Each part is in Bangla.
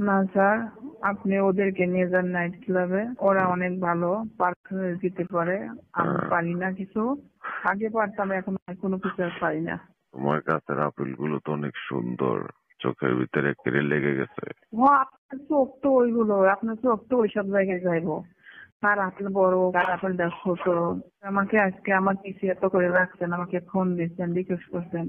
না স্যার, আপনি ওদেরকে নিয়ে যান নাইট ক্লাবে, ওরা অনেক ভালো পারফরমেন্স দিতে পারে। আমি পারি না কিছু, আগে পারতাম, এখন আর কোনো কিছু আর পারি না। তোমার কাছের আপেল গুলো তো অনেক সুন্দর, চোখের ভিতরে কেড়ে লেগে গেছে। ও আপনার চোখ তো ওইগুলো, আপনার চোখ তো ওইসব জায়গায় যাইবো। কার আপেল বড়, কার আপেলটা ছোট। আমাকে আজকে আমার পিসি এত করে রাখছেন, আমাকে ফোন দিচ্ছেন, রিকোয়েস্ট করছেন।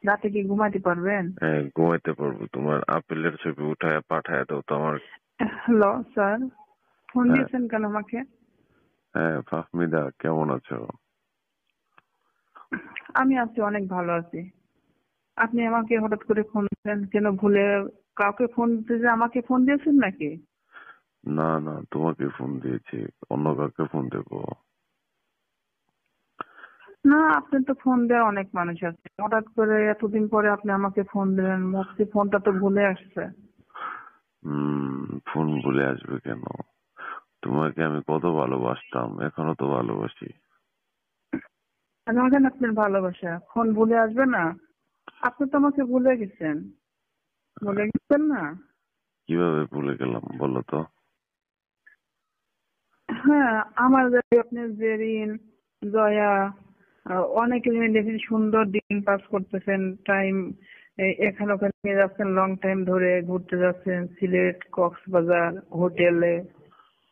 রাতে কি ঘুমাতে পারবেন? হ্যাঁ, ঘুমাইতে পারবো। তোমার আপেলের ছবি উঠায় পাঠায় দাও তো আমার। হ্যালো স্যার, ফোন হ্যাঁ, দিয়েছেন কেন আমাকে? হ্যাঁ ফাহমিদা, কেমন আছো? আমি আছি, অনেক ভালো আছি। আপনি আমাকে হঠাৎ করে ফোন দিলেন কেন? ভুলে কাউকে ফোন দিতে যে আমাকে ফোন দিয়েছেন নাকি? না না, তোমাকে ফোন দিয়েছি, অন্য কাউকে ফোন দেবো? না, আপনি তো ফোন দেওয়া অনেক মানুষ আছে, হঠাৎ করে এতদিন পরে আপনি আমাকে ফোন দিলেন, ভাবছি ফোনটা তো ভুলে আসছে। ফোন ভুলে আসবে কেন? তোমাকে আমি কত ভালোবাসতাম, এখনো তো ভালোবাসি। জানেন আপনার ভালোবাসা ফোন ভুলে আসবে না? আপনি তো আমাকে ভুলে গেছেন, ভুলে গেছেন না? কিভাবে ভুলে গেলাম বলো তো? হ্যাঁ, আমার জায়গায় আপনি জেরিন, জয়া, অনেকে দেখেন সুন্দর দিন পাস করতেছেন, টাইম এখানে ওখানে নিয়ে যাচ্ছেন, লং টাইম ধরে ঘুরতে যাচ্ছেন, সিলেট, কক্সবাজার, হোটেলে,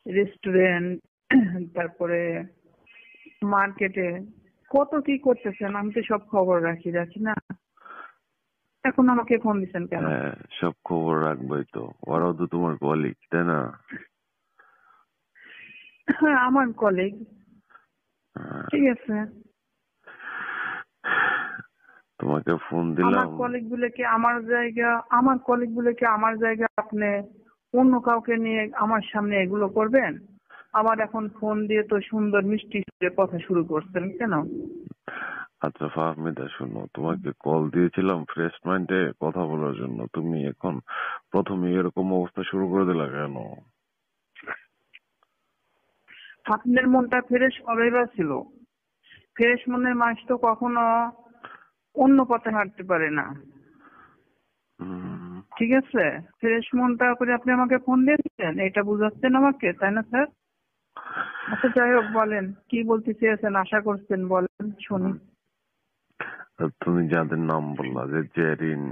রেস্টুরেন্ট, তারপরে মার্কেটে কত কি করতেছেন। আমি তো সব খবর রাখি না। এখন আমাকে ফোন দিচ্ছেন কেন? হ্যাঁ, সব খবর রাখবোই তো, ওরাও তো তোমার কলিগ, তাই না? হ্যাঁ, আমার কলিগ। হ্যাঁ, ঠিক আছে, তোমাকে ফোন আমার দিলাম। কলিগ বলে কি আমার জায়গা, আমার কলিগ বলে কি আমার জায়গা আপনি অন্য কাউকে নিয়ে আমার সামনে এগুলো করবেন? আমার এখন ফোন দিয়ে তো সুন্দর মিষ্টি সুরে কথা শুরু করছেন কেন? আচ্ছা ফাহমিদা, শোনো, তোমাকে কল দিয়েছিলাম ফ্রেশ মাইন্ডে কথা বলার জন্য, তুমি এখন প্রথমে এরকম অবস্থা শুরু করে দিলা কেন? আপনার মনটা ফ্রেশ কবেই বা ছিল? ফ্রেশ মনের মানুষ তো কখনো অন্য পথে হাঁটতে পারে না। উম, ঠিক আছে, ফ্রেশ মনটা করে আপনি আমাকে ফোন দিয়েছেন, এটা বুঝাচ্ছেন আমাকে, তাই না স্যার? আচ্ছা যাই হোক, বলেন কি বলতে চেয়েছেন, আশা করছেন, বলেন শুনি। উম, আর তুমি যাদের নাম বললা, যে জেরিন,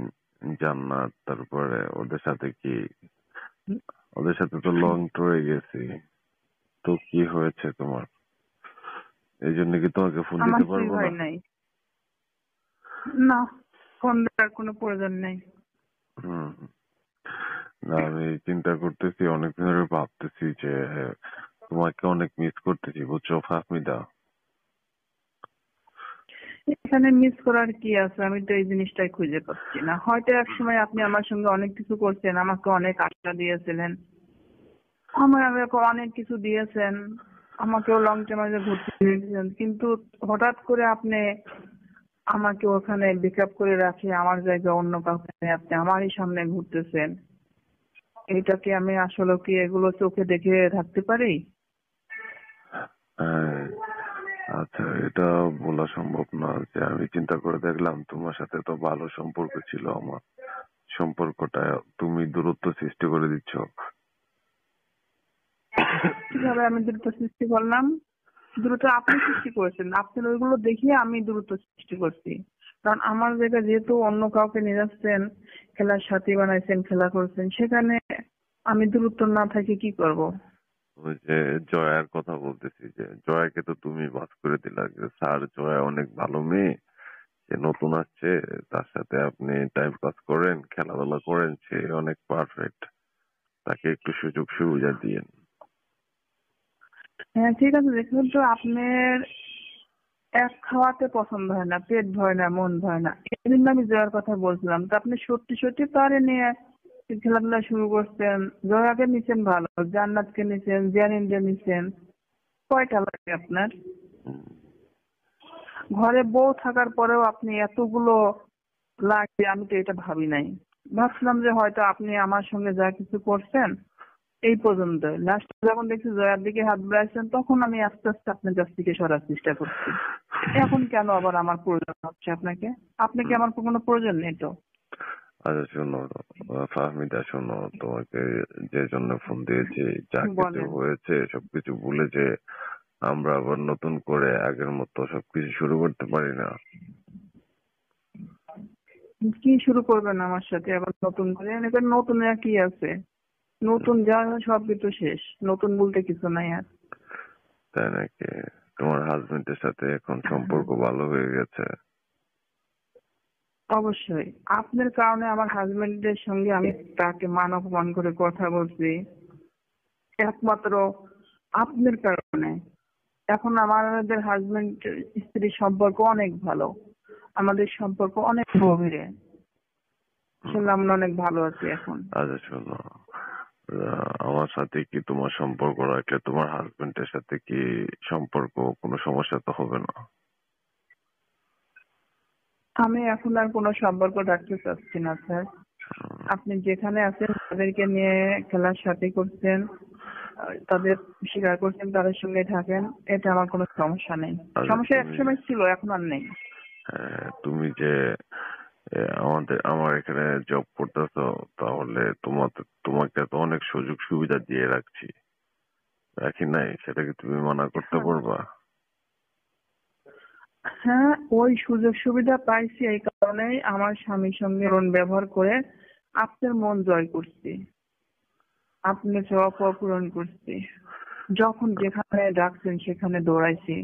জান্নাত, তারপরে ওদের সাথে কি, ওদের সাথে তো লং ট্যুরে গেছি, তো কি হয়েছে তোমার? এই জন্য কি তোমাকে ফোন আমার দিতে কিছুই পারবো না? হয় নাই। না, ফোন দেওয়ার কোনো প্রয়োজন নেই। হম। না, আমি চিন্তা করতেছি, অনেকদিন ধরে ভাবতেছি যে তোমাকে অনেক মিস করতেছি, বুঝছো ফাহমিদা? এখানে মিস করার কি আছে? আমি তো এই জিনিসটাই খুঁজে পাচ্ছি না। হয়তো এক সময় আপনি আমার সঙ্গে অনেক কিছু করছেন, আমাকে অনেক আশা দিয়েছিলেন, আমাকে অনেক কিছু দিয়েছেন, আমাকেও লং টাইমে ঘুরতে দিয়েছেন, কিন্তু হঠাৎ করে আপনি আমাকে ওখানে ব্রেকআপ করে রাখে আমার জায়গায় অন্য কাউকে নিয়ে আপনি আমারই সামনে ঘুরতেছেন। এইটা কি আমি আসলে কি এগুলো চোখে দেখে থাকতে পারি? হ্যাঁ, আচ্ছা, এটা বলা সম্ভব না যে আমি চিন্তা করে দেখলাম তোমার সাথে তো ভালো সম্পর্ক ছিল আমার, সম্পর্কটা তুমি দূরত্ব সৃষ্টি করে দিচ্ছ। কিভাবে আমি দ্রুত সৃষ্টি করলাম? দ্রুত আপনি সৃষ্টি করেছেন, আপনার ওইগুলো দেখিয়ে আমি দ্রুত সৃষ্টি করছি। কারণ আমার জায়গায় যেহেতু অন্য কাউকে নিয়ে যাচ্ছেন, খেলার সাথী বানাইছেন, খেলা করছেন, সেখানে আমি দূরত্ব না থাকি কি করব? ওই যে জয়ার কথা বলতেছি, যে জয়াকে তো তুমি বাদ করে দিলা, যে স্যার জয়া অনেক ভালো মেয়ে, সে নতুন আসছে, তার সাথে আপনি টাইম পাস করেন, খেলাধুলা করেন, সে অনেক পারফেক্ট, তাকে একটু সুযোগ সুবিধা দিয়েন। হ্যাঁ ঠিক আছে, দেখুন তো আপনার এক খাওয়াতে পছন্দ হয় না, পেট ভরে না, মন ভরে না, এই জন্য আমি জয়ার কথা বলছিলাম। তো আপনি সত্যি সত্যি তারে নিয়ে খেলাধুলা শুরু করছেন। জয়াকে নিছেন ভালো, জান্নাতকে নিছেন, জিয়ানিনকে নিছেন, কয়টা লাগে আপনার? হুম, ঘরে বউ থাকার পরেও আপনি এতগুলো লাগবে, আমি তো এটা ভাবি নাই। ভাবছিলাম যে হয়তো আপনি আমার সঙ্গে যা কিছু করছেন এই পর্যন্ত, লাস্ট যখন দেখছি জয়ার দিকে হাত বাড়াইছেন, তখন আমি আস্তে আস্তে আপনার কাছ থেকে সরার চেষ্টা করছি। এখন কেন আবার আমার প্রয়োজন হচ্ছে আপনাকে? আপনাকে হুম। আমার কোনো প্রয়োজন নেই তো। আচ্ছা শোনো, ফাহমিদা শোনো, তোমাকে যে জন্য ফোন দিয়েছি, যা কিছু বলেন। হয়েছে সবকিছু ভুলে যে আমরা আবার নতুন করে আগের মতো সবকিছু শুরু করতে পারি না। কি শুরু করবেন আমার সাথে আবার নতুন করে? এখানে নতুন আর কি আছে? নতুন যা হয় সবই তো শেষ, নতুন বলতে কিছু নাই আর। তাই নাকি? তোমার হাজবেন্ডের সাথে এখন হ্যাঁ, সম্পর্ক ভালো হয়ে গেছে? অবশ্যই আপনার কারণে আমার হাজবেন্ডের সঙ্গে আমি তাকে মান অপমান করে কথা বলছি, একমাত্র আপনার কারণে। এখন আমাদের হাজবেন্ড স্ত্রীর সম্পর্ক অনেক ভালো, আমাদের সম্পর্ক অনেক গভীরে। হুম। আসলে আমরা অনেক ভালো আছি এখন। আচ্ছা শোনো, আমার সাথে কি তোমার সম্পর্ক রাখলে তোমার হাজবেন্ডের সাথে কি সম্পর্ক কোনো সমস্যা তো হবে না? আমি এখন আর কোনো সম্পর্ক রাখতে চাচ্ছি না স্যার। আপনি যেখানে আছেন তাদেরকে নিয়ে খেলার সাথে করছেন, তাদের স্বীকার করছেন, তাদের সঙ্গে থাকেন, এটা আমার কোনো সমস্যা নেই। আচ্ছা সমস্যা তুমি, একসময় ছিল, এখন আর নেই। তুমি যে আমার এখানে জব করতেছো, তাহলে তোমাকে তো অনেক সুযোগ সুবিধা দিয়ে রাখছি, রাখি নাই? সেটা কি তুমি মানা করতে হ্যাঁ, পারবা? হ্যাঁ, ওই সুযোগ সুবিধা পাইছি, এই কারণেই আমার স্বামীর সঙ্গে এমন ব্যবহার করে আপনার মন জয় করছি, আপনার চাওয়া পাওয়া পূরণ করছি। যখন যেখানে ডাকছেন সেখানে দৌড়াইছি,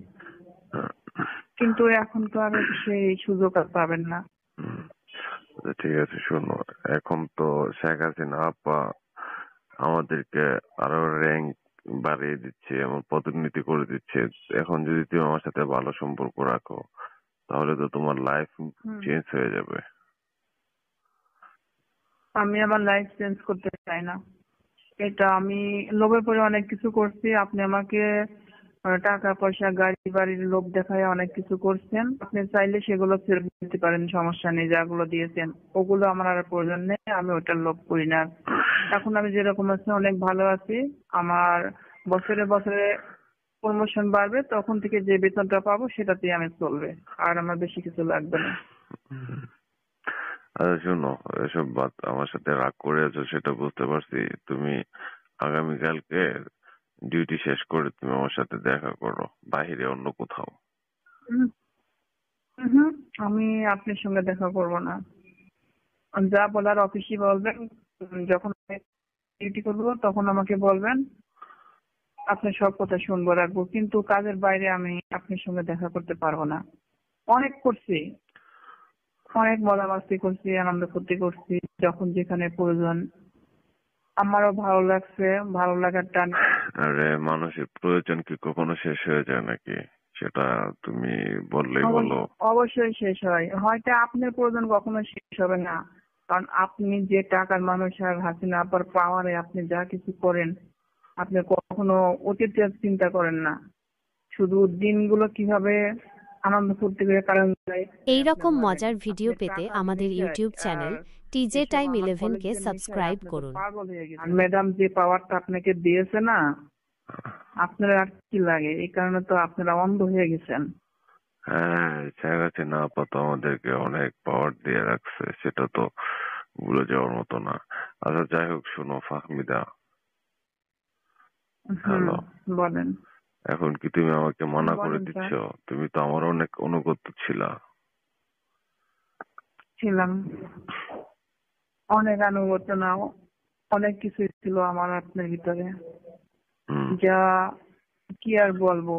কিন্তু এখন তো আর সেই সুযোগ আর পাবেন না। হুম। আচ্ছা, ঠিক আছে শোনো, এখন তো শেখ হাসিনা আপা আমাদেরকে আরো র্যাঙ্ক বাড়িয়ে দিচ্ছে, এমন পদোন্নতি করে দিচ্ছে। এখন যদি তুমি আমার সাথে ভালো সম্পর্ক রাখো, তাহলে তো তোমার লাইফ হুম। চেঞ্জ হয়ে যাবে। আমি আমার লাইফ চেঞ্জ করতে চাই না। এটা আমি লোভে পড়ে অনেক কিছু করছি। আপনি আমাকে টাকা পয়সা গাড়ি বাড়ির লোভ দেখায় অনেক কিছু করছেন। আপনি চাইলে সেগুলো ফেরত দিতে পারেন, সমস্যা নেই। যেগুলো দিয়েছেন ওগুলো আমার আর প্রয়োজন নেই, আমি ওটার লোভ করি না। এখন আমি যেরকম আছি অনেক ভালো আছি। আমার বছরে বছরে প্রমোশন বাড়বে, তখন থেকে যে বেতনটা পাবো সেটাতেই আমি চলবে, আর আমার বেশি কিছু লাগবে না। হুম। আচ্ছা শোনো, এসব বাদ, আমার সাথে রাগ করে আছো সেটা বুঝতে পারছি। তুমি আগামীকালকে ডিউটি শেষ করে তুমি আমার সাথে দেখা করো, বাহিরে অন্য কোথাও। হুম, হুম, আমি আপনার সঙ্গে দেখা করব না। যা বলার অফিসে বলবেন। যখন ডিউটি করবো তখন আমাকে বলবেন, আপনার সব কথা শুনবো রাখবো, কিন্তু কাজের বাইরে আমি আপনার সঙ্গে দেখা করতে পারবো না। অনেক করছি, অনেক মজা মাস্তি করছি, আনন্দ ফুর্তি করছি, যখন যেখানে প্রয়োজন। আমারও ভালো লাগছে, ভালো লাগার টান। আরে মানুষের প্রয়োজন কি কখনো শেষ হয়ে যায় নাকি? সেটা তুমি বললেই হলো। অবশ্যই শেষ হয়, হয়তো আপনার প্রয়োজন কখনো শেষ হবে না। কারণ আপনি যে টাকার মানুষ, আর হাসিনা আপার পাওয়ারে আপনি যা কিছু করেন, আপনি কখনো অতীতের চিন্তা করেন না। শুধু দিনগুলো কিভাবে আনন্দ ফুর্তি করে কাটানো যায় এই আপনি রকম ভাবেন। মজার ভিডিও আপনি পেতে টাকা আমাদের মিশায় ইউটিউব চ্যানেল আর টিজে এসব টাইম আমার 11-কে কলিগদের মিশায় সাবস্ক্রাইব আপনি তো করুন। পাগল হয়ে গেছেন। ম্যাডাম যে পাওয়ারটা আপনাকে দিয়েছে না, আপনার আর কি লাগে? এই কারণে তো আপনারা অন্ধ হয়ে গেছেন। হ্যাঁ, শেখ হাসিনা আপাতত আমাদেরকে অনেক পাওয়ার দিয়ে রাখছে, সেটা তো ভুলে যাওয়ার মতো না। আচ্ছা যাই হোক, শোনো ফাহমিদা, হুম, হ্যালো, বলেন। এখন কি তুমি আমাকে মানা করে বলেন দিচ্ছ? স্যার। তুমি তো আমার অনেক অনুগত ছিলা। ছিলাম, অনেক আনুগত্য নাও, অনেক কিছু ছিল আমার আপনার ভিতরে, হুম। যা কি আর বলবো।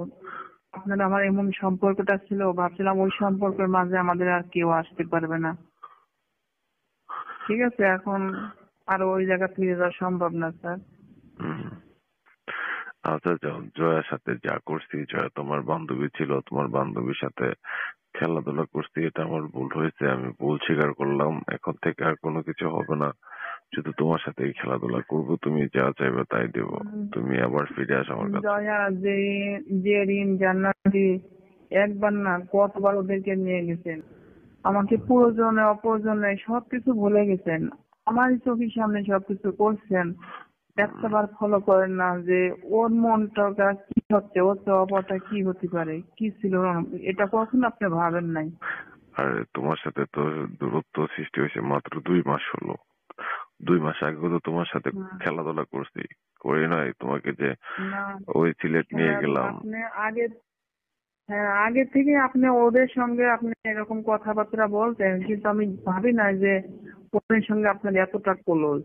আপনার আমার এমন সম্পর্কটা ছিল, ভাবছিলাম ওই সম্পর্কের মাঝে আমাদের আর কেউ আসতে পারবে না। ঠিক আছে, এখন আর ওই জায়গা ফিরে যাওয়া সম্ভব না স্যার। হুম। আচ্ছা জয়ার সাথে যা করছি, জয়া তোমার বান্ধবী ছিল, তোমার বান্ধবীর সাথে খেলাধুলা করছি, এটা আমার ভুল হয়েছে, আমি ভুল স্বীকার করলাম। এখন থেকে আর কোনো কিছু হবে না, শুধু তোমার সাথেই খেলাধুলা করবো, তুমি যা চাইবে তাই দেবো। তুমি আবার ফিরে আসো আমার কাছে। দয়া যে যে ঋণ জান্নাতি একবার না কতবার ওদেরকে নিয়ে গেছেন, আমাকে প্রয়োজনে অপ্রয়োজনে সবকিছু ভুলে গেছেন, আমার চোখের সামনে সবকিছু করছেন। হুম। একটাবার ফলো করেন না যে ওর মনটা কি হচ্ছে, ওর চাওয়াটা কি হতে পারে, কি ছিল, এটা কখনো আপনি ভাবেন নাই। আর তোমার সাথে তো দূরত্ব সৃষ্টি হয়েছে মাত্র 2 মাস হলো। 2 মাস আগেও তো তোমার সাথে হুম। খেলাধুলা করছি, করি নাই? তোমাকে যে না, ওই সিলেট নিয়ে খেলাধুলা গেলাম। আপনি আগে, হ্যাঁ আগে থেকে আপনি ওদের সঙ্গে আপনি এরকম কথাবার্তা বলতেন, কিন্তু আমি ভাবি না যে ওদের সঙ্গে আপনার এতটা ক্লোজ।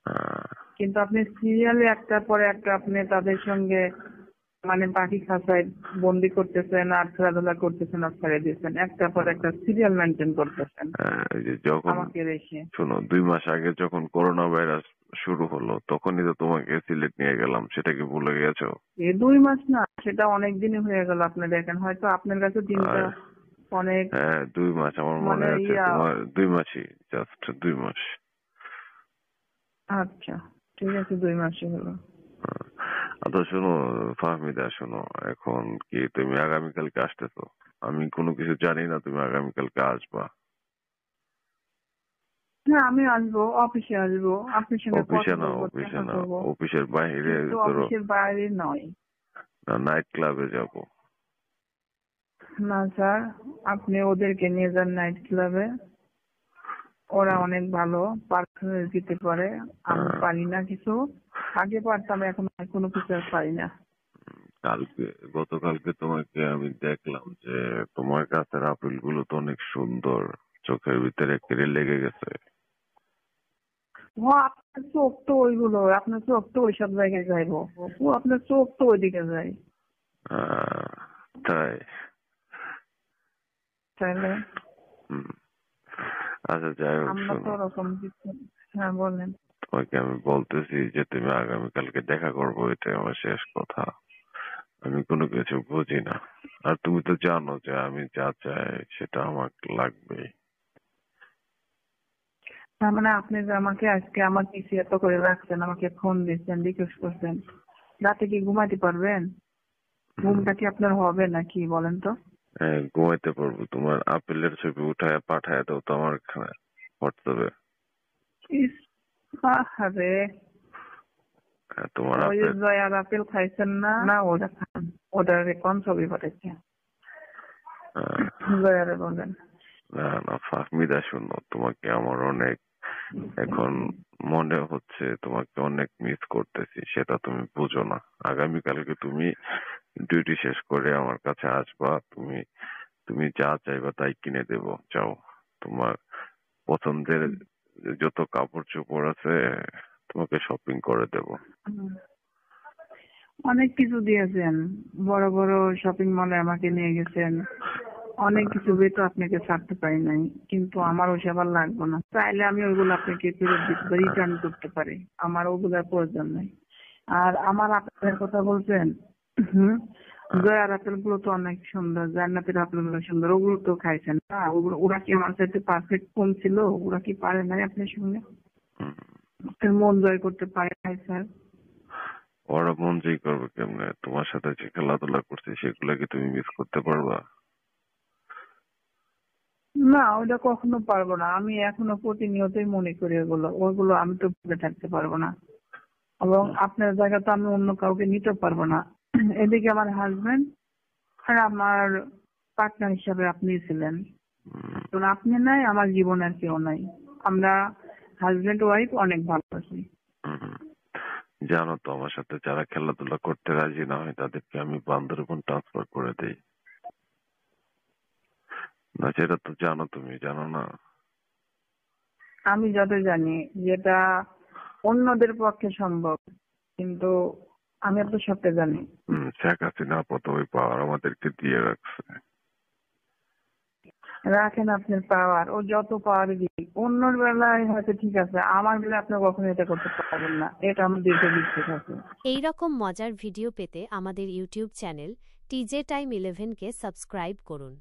আহ, কিন্তু আপনি সিরিয়ালি একটার পরে একটা আপনি তাদের সঙ্গে মানে পাখি খাঁচায় বন্দি করতেছেন আর খেলাধুলা করতেছেন আর ছেড়ে দিচ্ছেন, একটার পর একটা সিরিয়াল মেনটেন করতেছেন এই যে যখন, আমাকে রেখে। শোনো, 2 মাস আগে যখন করোনা ভাইরাস শুরু হলো তখনই তো তোমাকে সিলেট নিয়ে গেলাম, সেটা কি ভুলে গেছো? 2 মাস না, সেটা অনেক দিনই হয়ে গেল। আপনি দেখেন, হয়তো আপনার কাছে দিনটা আর অনেক হ্যাঁ, 2 মাস আমার মনে মানে আছে, ইয়া। তোমার 2 মাসই, জাস্ট 2 মাস। আচ্ছা, ঠিক আছে, 2 মাসই হলো। আচ্ছা শোনো ফাহমিদা, শোনো, এখন কি তুমি আগামীকালকে আসতেছো? আমি কোনো কিছু জানি না, তুমি আগামীকালকে আসবা। হ্যাঁ আমি আসবো, অফিসে আসবো, আপনার সঙ্গে অফিসে কথা না, বলবো, অফিসে দেখা না, করবো, অফিসের বাইরে কিন্তু ধরো, অফিসের বাইরে নয়। না, নাইট ক্লাবে যাব। না স্যার, আপনি ওদেরকে নিয়ে যান নাইট ক্লাবে, ওরা অনেক ভালো পারফরমেন্স দিতে পারে। আমি পারি না কিছু, আগে পারতাম, এখন আর কোনো কিছু আর পারি না। কালকে, গতকালকে তোমাকে আমি দেখলাম যে তোমার কাছের আপেল গুলো তো অনেক সুন্দর, চোখের ভিতরে কেড়ে লেগে গেছে। ও আপনার চোখ তো ওইগুলো, আপনার চোখ তো ওইসব জায়গায় যাইবো, ও আপনার চোখ তো ওইদিকে যায়। আহ, তাই? তাহলে হুম। আচ্ছা যাই হোক, আমরা তো শোনো, ওরকম কিছু। হ্যাঁ বলেন। তোমাকে আমি বলতেছি যে তুমি আগামীকালকে দেখা করবো, এটাই আমার শেষ কথা। আমি কোনো কিছু বুঝি না, আর তুমি তো জানো যে আমি যা চাই সেটা আমার লাগবে। তার মানে আপনি যে আমাকে আজকে আমার পিছিয়ে এত করে রাখছেন, আমাকে ফোন দিচ্ছেন, রিকোয়েস্ট করছেন, রাতে কি ঘুমাতে পারবেন? ঘুমটা কি আপনার হবে নাকি বলেন তো? হ্যাঁ, ঘুমাইতে পারবো। তোমার আপেলের ছবি উঠায় পাঠায় দাও তো আমার হোয়াটসঅ্যাপে। ইস, আহারে, তোমার ওই যে আপেল, জয়ার আপেল খাইছেন না? না ওটা খান, ওটার কোন ছবি পাঠাইছে? আহ, জয়ারে বলেন। না না ফাহমিদা, শোনো, তোমাকে আমার অনেক এখন মনে হচ্ছে, তোমাকে অনেক মিস করতেছি, সেটা তুমি বুঝো না। আগামীকালকে তুমি ডিউটি শেষ করে আমার কাছে আসবা, তুমি তুমি যা চাইবা তাই কিনে দেবো, যাও। তোমার পছন্দের যত কাপড় চোপড় আছে তোমাকে শপিং করে দেবো। হুম, অনেক কিছু দিয়েছেন, বড় বড় শপিং মলে আমাকে নিয়ে গেছেন, অনেক কিছু তো আপনাকে ছাড়তে পারি নাই, কিন্তু আমার ওইসব আর লাগবে না। চাইলে আমি ওইগুলো আপনাকে ফেরত দিতে পারি, রিটার্ন করতে পারি, আমার ওগুলোর প্রয়োজন নেই। আর আমার আপেলের কথা বলছেন, হুম, জয়ার আপেল গুলো তো অনেক সুন্দর, জান্নাতের আপেল গুলো সুন্দর, ওগুলো তো খাইছেন না? ওগুলো ওরা কি আমার সাথে পারফেক্ট কোন ছিল? ওরা কি পারে নাই আপনার সঙ্গে? হুম। আপনার মন জয় করতে পারে নাই স্যার? ওরা মন জয় করবে কেমনে? তোমার সাথে যে খেলাধুলা করছি সেগুলো কি তুমি মিস করতে পারবা? না, ওটা কখনো পারবো না। আমি এখনো প্রতিনিয়তই মনে করি ওগুলো, ওগুলো আমি তো ভুলে থাকতে পারবো না। এবং আপনার জায়গা তো আমি অন্য কাউকে নিতে পারবো না। এদিকে আমার হাজবেন্ড আর আমার পার্টনার হিসাবে আপনি ছিলেন, হুম, এখন আপনি নাই, আমার জীবনে আর কেউ নাই। আমরা হাজবেন্ড ওয়াইফ অনেক ভালো আছি। হুম। জানো তো, আমার সাথে যারা খেলাধুলা করতে রাজি না হয় তাদেরকে আমি বান্দরবন ট্রান্সফার করে দেই। না, সেটা তো জানো, তুমি জানো না? আমি যত জানি যেটা অন্যদের পক্ষে সম্ভব, কিন্তু আমি তো সবটা জানি। শেখ হাসিনা আপাতত ওই পাওয়ার আমাদেরকে দিয়ে রাখছে। রাখেন আপনার পাওয়ার, ও যত পাওয়ার দিক, অন্যর বেলায় হয়তো ঠিক আছে, আমার বেলায় আপনি কখনো এটা করতে পারবেন না, এটা আমার দীর্ঘ বিশ্বাস আছে। এই রকম মজার ভিডিও পেতে আমাদের ইউটিউব চ্যানেল টিজে টাইম 11কে সাবস্ক্রাইব করুন।